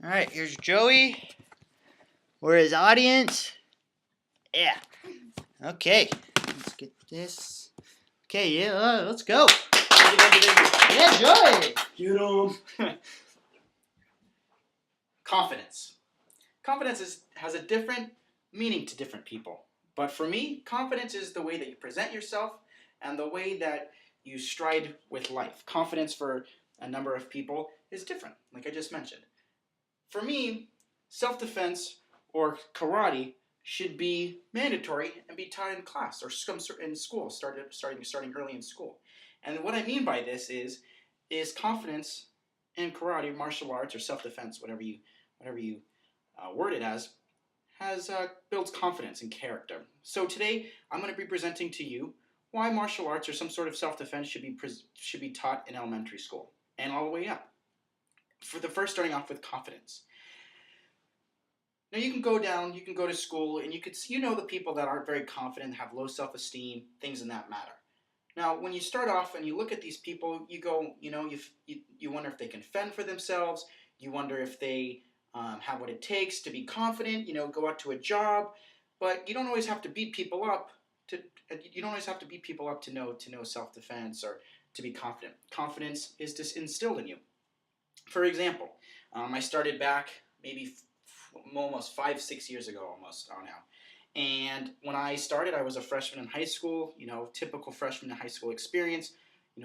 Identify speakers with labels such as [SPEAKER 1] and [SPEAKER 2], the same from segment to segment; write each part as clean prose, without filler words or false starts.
[SPEAKER 1] All right, here's Joey. We're his audience. Yeah. Okay. Let's get this. Okay, yeah, let's go. Yeah, Joey.
[SPEAKER 2] Get 'em. Confidence. Confidence has a different meaning to different people. But for me, confidence is the way that you present yourself and the way that you stride with life. Confidence for a number of people is different, like I just mentioned. For me, self-defense or karate should be mandatory and be taught in class or in school, starting early in school. And what I mean by this is confidence in karate, martial arts, or self-defense, whatever you word it as, has builds confidence and character. So today I'm going to be presenting to you why martial arts or some sort of self-defense should be taught in elementary school and all the way up. For the first, starting off with confidence. Now you can go to school, and you know the people that aren't very confident, have low self-esteem, things in that matter. Now, when you start off and you look at these people, you go, you wonder if they can fend for themselves. You wonder if they have what it takes to be confident. Go out to a job, but you don't always have to beat people up to know self-defense or to be confident. Confidence is just instilled in you. For example, I started back maybe almost 5-6 years ago, almost now. And when I started, I was a freshman in high school. Typical freshman in high school experience.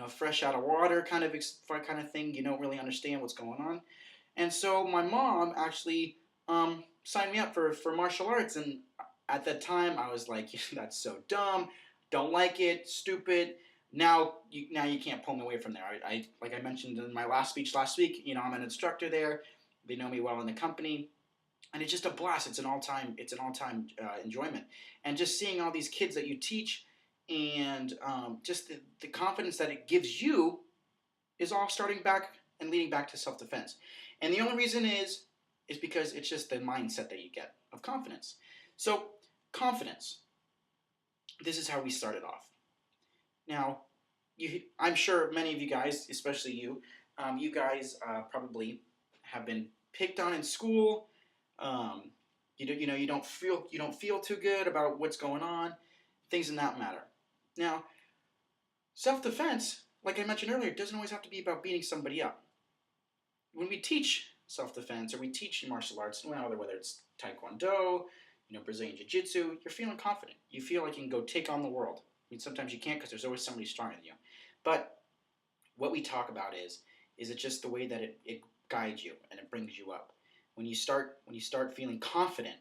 [SPEAKER 2] Fresh out of water kind of thing. You don't really understand what's going on. And so my mom actually signed me up for martial arts. And at that time, I was like, that's so dumb. Don't like it. Stupid. Now you can't pull me away from there. I like I mentioned in my last speech last week. I'm an instructor there. They know me well in the company. And it's just a blast. It's an all-time enjoyment. And just seeing all these kids that you teach, and just the confidence that it gives you, is all starting back and leading back to self-defense. And the only reason is because it's just the mindset that you get of confidence. So confidence. This is how we started off. Now, I'm sure many of you guys, especially you guys probably have been picked on in school. You don't feel too good about what's going on, things in that matter. Now, self-defense, like I mentioned earlier, doesn't always have to be about beating somebody up. When we teach self-defense or we teach martial arts, whether it's Taekwondo, Brazilian Jiu-Jitsu, you're feeling confident. You feel like you can go take on the world. I mean, sometimes you can't because there's always somebody stronger than you. But what we talk about is it just the way that it guides you and it brings you up. When you start feeling confident,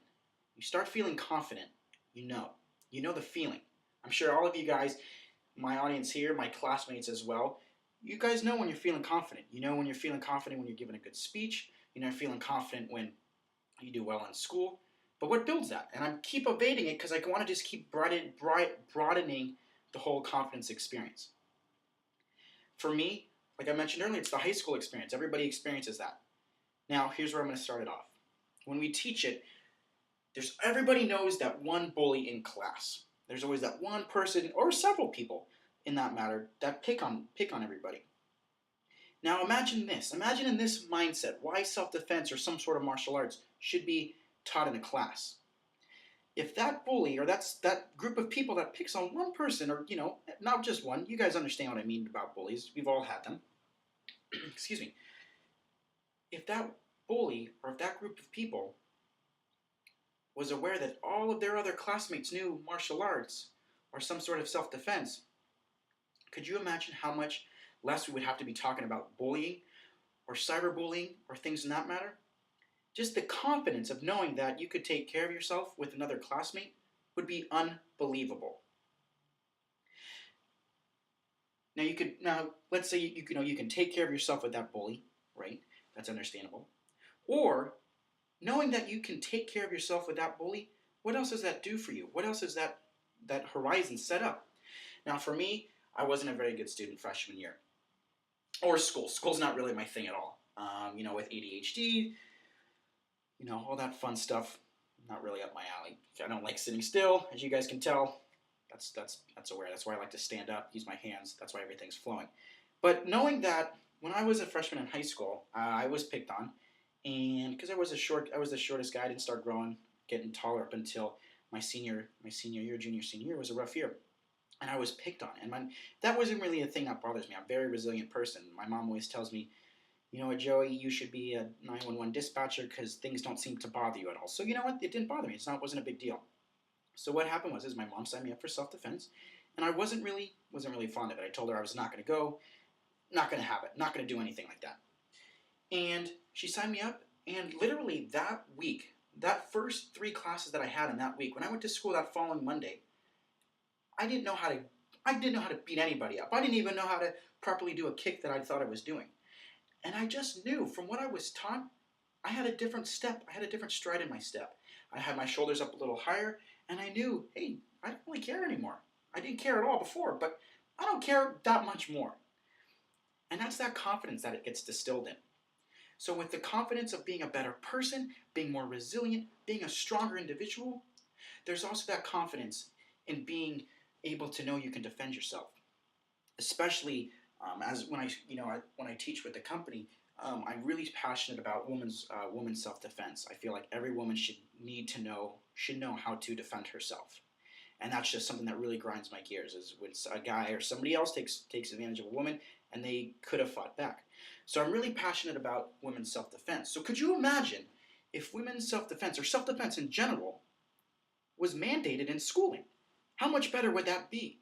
[SPEAKER 2] you know the feeling. I'm sure all of you guys, my audience here, my classmates as well, you guys know when you're feeling confident. You know when you're feeling confident when you're giving a good speech. You're feeling confident when you do well in school. But what builds that? And I keep evading it because I want to just keep broadening the whole confidence experience. For me, like I mentioned earlier, it's the high school experience. Everybody experiences that. Now, here's where I'm going to start it off. When we teach it, everybody knows that one bully in class. There's always that one person or several people, in that matter, that pick on everybody. Now, imagine this. Imagine in this mindset why self-defense or some sort of martial arts should be taught in a class. If that bully or that group of people that picks on one person, or not just one, you guys understand what I mean about bullies. We've all had them. Excuse me. If that bully or if that group of people was aware that all of their other classmates knew martial arts or some sort of self-defense, could you imagine how much less we would have to be talking about bullying or cyberbullying or things in that matter? Just the confidence of knowing that you could take care of yourself with another classmate would be unbelievable. Now let's say you can take care of yourself with that bully, right? That's understandable. Or knowing that you can take care of yourself with that bully, what else does that do for you? What else is that horizon set up? Now for me, I wasn't a very good student freshman year. Or school. School's not really my thing at all. With ADHD, all that fun stuff, not really up my alley. I don't like sitting still, as you guys can tell. That's aware. That's why I like to stand up, use my hands. That's why everything's flowing. But knowing that when I was a freshman in high school, I was picked on, And because I was the shortest guy, I didn't start growing, getting taller up until my senior year, junior senior year was a rough year, and I was picked on. And that wasn't really a thing that bothers me. I'm a very resilient person. My mom always tells me, you know what, Joey, you should be a 911 dispatcher because things don't seem to bother you at all. So you know what, it didn't bother me. It wasn't a big deal. So what happened was my mom signed me up for self-defense, and I wasn't really fond of it. I told her I was not going to go, not going to have it, not going to do anything like that. And she signed me up, and literally that week, that first 3 classes that I had in that week, when I went to school that following Monday, I didn't know how to beat anybody up. I didn't even know how to properly do a kick that I thought I was doing. And I just knew from what I was taught, I had a different step. I had a different stride in my step. I had my shoulders up a little higher, and I knew, hey, I don't really care anymore. I didn't care at all before, but I don't care that much more. And that's that confidence that it gets distilled in. So with the confidence of being a better person, being more resilient, being a stronger individual, there's also that confidence in being able to know you can defend yourself. Especially as when I teach with the company, I'm really passionate about women's self-defense. I feel like every woman should know how to defend herself, and that's just something that really grinds my gears. Is when a guy or somebody else takes advantage of a woman, and they could have fought back. So I'm really passionate about women's self-defense. So could you imagine if women's self-defense or self-defense in general was mandated in schooling? How much better would that be?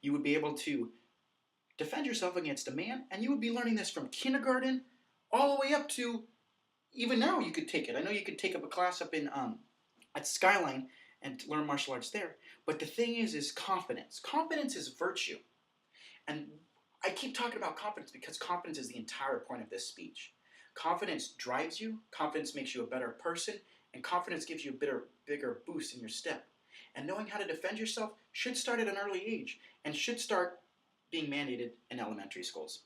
[SPEAKER 2] You would be able to defend yourself against a man, and you would be learning this from kindergarten all the way up to even now. You could take it. I know you could take up a class up in at Skyline and learn martial arts there. But the thing is confidence. Confidence is virtue, and I keep talking about confidence because confidence is the entire point of this speech. Confidence drives you. Confidence makes you a better person, and confidence gives you a bigger boost in your step. And knowing how to defend yourself should start at an early age and should start being mandated in elementary schools.